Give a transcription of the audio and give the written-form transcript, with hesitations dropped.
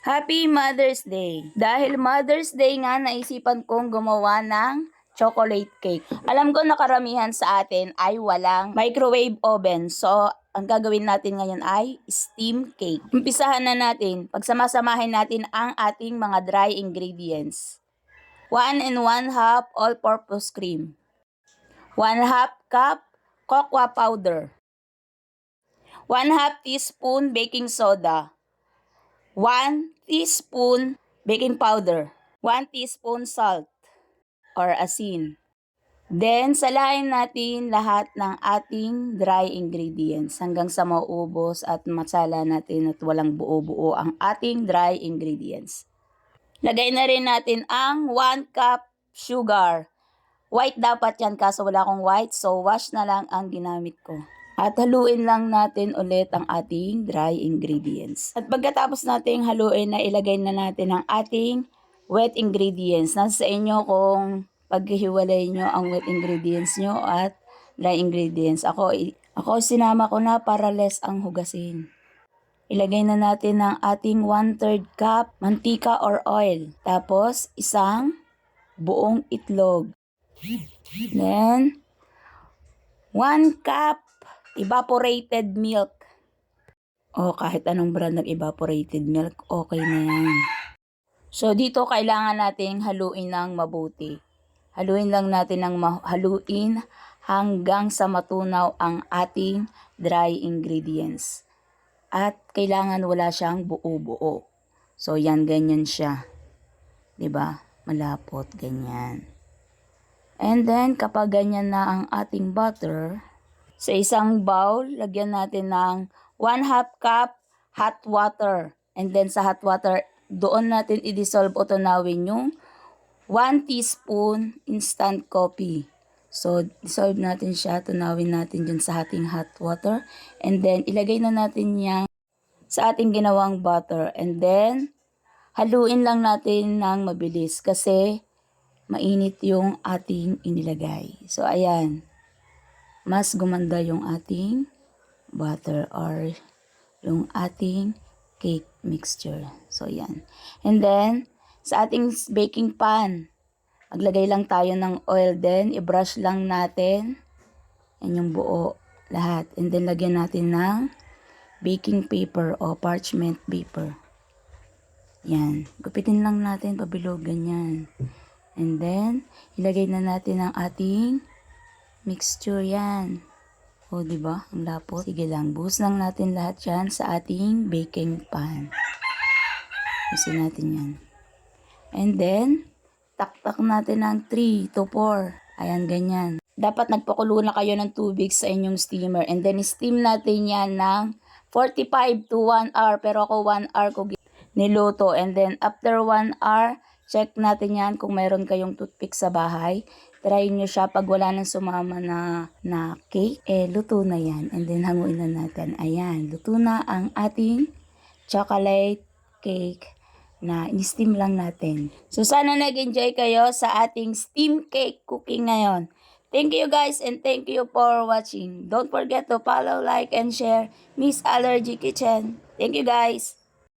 Happy Mother's Day! Dahil Mother's Day nga, naisipan kong gumawa ng chocolate cake. Alam ko na karamihan sa atin ay walang microwave oven. So, ang gagawin natin ngayon ay steam cake. Umpisahan na natin. Pagsamasamahin natin ang ating mga dry ingredients. 1 and 1/2 all-purpose cream. 1/2 cup cocoa powder. 1/2 teaspoon baking soda. 1 teaspoon baking powder, 1 teaspoon salt or asin. Then, salain natin lahat ng ating dry ingredients hanggang sa maubos at masala natin at walang buo-buo ang ating dry ingredients. Lagay na rin natin ang 1 cup sugar. White dapat yan kaso wala akong white, so wash na lang ang ginamit ko. At haluin lang natin ulit ang ating dry ingredients. At pagkatapos nating haluin na ilagay na natin ang ating wet ingredients. Nasa sa inyo kung paghihiwalay nyo ang wet ingredients nyo at dry ingredients. Ako sinama ko na para less ang hugasin. Ilagay na natin ang ating 1/3 cup mantika or oil. Tapos isang buong itlog. Then 1 cup evaporated milk. O kahit anong brand ng evaporated milk, okay na yan. So dito kailangan nating haluin ng mabuti. Haluin lang natin ng haluin hanggang sa matunaw ang ating dry ingredients. At kailangan wala siyang buo-buo. So yan, ganyan siya. 'Di ba? Malapot, ganyan. And then kapag ganyan na ang ating butter, sa isang bowl, lagyan natin ng 1/2 cup hot water. And then sa hot water, doon natin i-dissolve o tunawin yung 1 teaspoon instant coffee. So, dissolve natin siya, tunawin natin dyan sa ating hot water. And then, ilagay na natin yan sa ating ginawang butter. And then, haluin lang natin ng mabilis kasi mainit yung ating inilagay. So, ayan. Mas gumanda yung ating butter or yung ating cake mixture. So, yan. And then, sa ating baking pan, maglagay lang tayo ng oil. Then, i-brush lang natin. Yan yung buo lahat. And then, lagyan natin ng baking paper o parchment paper. Yan. Gupitin lang natin pabilog, ganyan. And then, ilagay na natin ang ating mixture yan. O, diba? Ang lapot. Sige lang. Buhos lang natin lahat yan sa ating baking pan. Buhusin natin yan. And then, taktak natin ng 3 to 4. Ayan, ganyan. Dapat nagpakulo na kayo ng tubig sa inyong steamer. And then, steam natin yan ng 45 to 1 hour. Pero ako 1 hour ko niluto. And then, after 1 hour, check natin yan kung mayroon kayong toothpick sa bahay. Try nyo siya pag wala nang sumama na cake. Luto na yan. And then, hanguin na natin. Ayan, luto na ang ating chocolate cake na in-steam lang natin. So, sana nag-enjoy kayo sa ating steam cake cooking ngayon. Thank you guys and thank you for watching. Don't forget to follow, like, and share Miss Allergy Kitchen. Thank you guys.